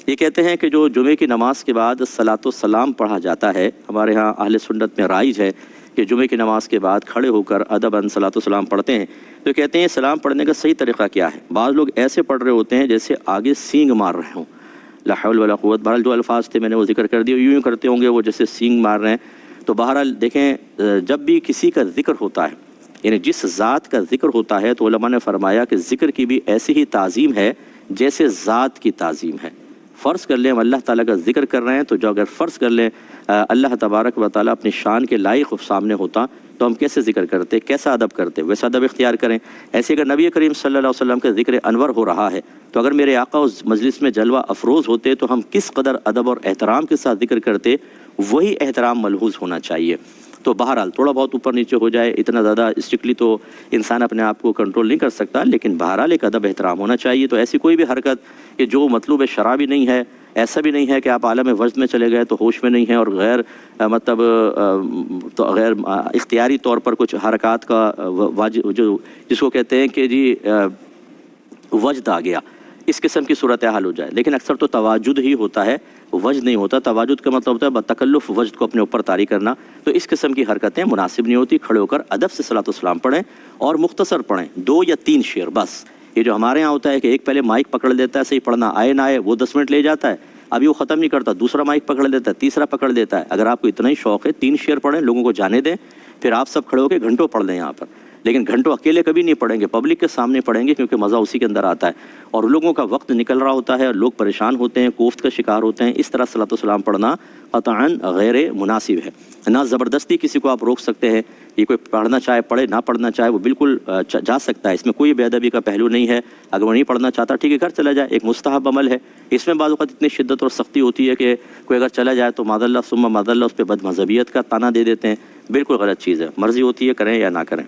یہ کہتے ہیں کہ جو جمعے کی نماز کے بعد صلاۃ و سلام پڑھا جاتا ہے، ہمارے ہاں اہل سنت میں رائج ہے کہ جمعے کی نماز کے بعد کھڑے ہو کر ادباً صلاۃ و سلام پڑھتے ہیں، تو کہتے ہیں سلام پڑھنے کا صحیح طریقہ کیا ہے؟ بعض لوگ ایسے پڑھ رہے ہوتے ہیں جیسے آگے سینگ مار رہے ہوں، لا حول ولا قوت، بہرحال جو الفاظ تھے میں نے وہ ذکر کر دیے، یوں کرتے ہوں گے وہ جیسے سینگ مار رہے ہیں۔ تو بہرحال دیکھیں، جب بھی کسی کا ذکر ہوتا ہے، یعنی جس ذات کا ذکر ہوتا ہے، تو علماء نے فرمایا کہ ذکر کی بھی ایسی ہی تعظیم ہے جیسے ذات کی تعظیم ہے۔ فرض کر لیں ہم اللہ تعالیٰ کا ذکر کر رہے ہیں، تو جو اگر فرض کر لیں اللہ تبارک و تعالیٰ اپنی شان کے لائق سامنے ہوتا تو ہم کیسے ذکر کرتے، کیسا ادب کرتے؟ ویسا ادب اختیار کریں۔ ایسے اگر نبی کریم صلی اللہ علیہ وسلم کا ذکر انور ہو رہا ہے، تو اگر میرے آقا اس مجلس میں جلوہ افروز ہوتے تو ہم کس قدر ادب اور احترام کے ساتھ ذکر کرتے، وہی احترام ملحوظ ہونا چاہیے۔ تو بہرحال تھوڑا بہت اوپر نیچے ہو جائے، اتنا زیادہ اسٹرکٹلی تو انسان اپنے آپ کو کنٹرول نہیں کر سکتا، لیکن بہرحال ایک ادب احترام ہونا چاہیے۔ تو ایسی کوئی بھی حرکت کہ جو مطلوب شرع بھی نہیں ہے، ایسا بھی نہیں ہے کہ آپ عالم وجد میں چلے گئے تو ہوش میں نہیں ہیں، اور غیر غیر اختیاری طور پر کچھ حرکات کا جو جس کو کہتے ہیں کہ جی وجد آ گیا، اس قسم کی صورتحال ہو جائے۔ لیکن اکثر تو تواجد ہی ہوتا ہے، وجد نہیں ہوتا۔ تواجد کا مطلب ہوتا ہے بتکلف وجد کو اپنے اوپر طاری کرنا۔ تو اس قسم کی حرکتیں مناسب نہیں ہوتی۔ کھڑے ہو کر ادب سے صلاۃ و سلام پڑھیں، اور مختصر پڑھیں، 2 یا 3 شعر بس۔ یہ جو ہمارے ہاں ہوتا ہے کہ ایک پہلے مائک پکڑ لیتا ہے، صحیح پڑھنا آئے نہ آئے وہ 10 منٹ لے جاتا ہے، ابھی وہ ختم نہیں کرتا، دوسرا مائک پکڑ لیتا ہے، تیسرا پکڑ لیتا ہے۔ اگر آپ کو اتنا ہی شوق ہے 3 شعر پڑھیں، لوگوں کو جانے دیں، پھر آپ سب کھڑے ہو کے گھنٹوں پڑھ لیں یہاں پر، لیکن گھنٹوں اکیلے کبھی نہیں پڑھیں گے، پبلک کے سامنے پڑھیں گے، کیونکہ مزہ اسی کے اندر آتا ہے، اور لوگوں کا وقت نکل رہا ہوتا ہے، لوگ پریشان ہوتے ہیں، کوفت کا شکار ہوتے ہیں۔ اس طرح صلاۃ و سلام پڑھنا قطعاً غیر مناسب ہے۔ نہ زبردستی کسی کو آپ روک سکتے ہیں، یہ کوئی پڑھنا چاہے پڑھے، نہ پڑھنا چاہے وہ بالکل جا سکتا ہے، اس میں کوئی بے ادبی کا پہلو نہیں ہے۔ اگر وہ نہیں پڑھنا چاہتا ٹھیک ہے، گھر چلا جائے، ایک مستحب عمل ہے۔ اس میں بعض اوقات اتنی شدت اور سختی ہوتی ہے کہ کوئی اگر چلا جائے تو معاذ اللہ ثم معاذ اللہ اس پہ بد مذہبیت کا طعنہ دے دیتے ہیں، بالکل غلط چیز ہے۔ مرضی ہوتی ہے کریں یا نہ کریں۔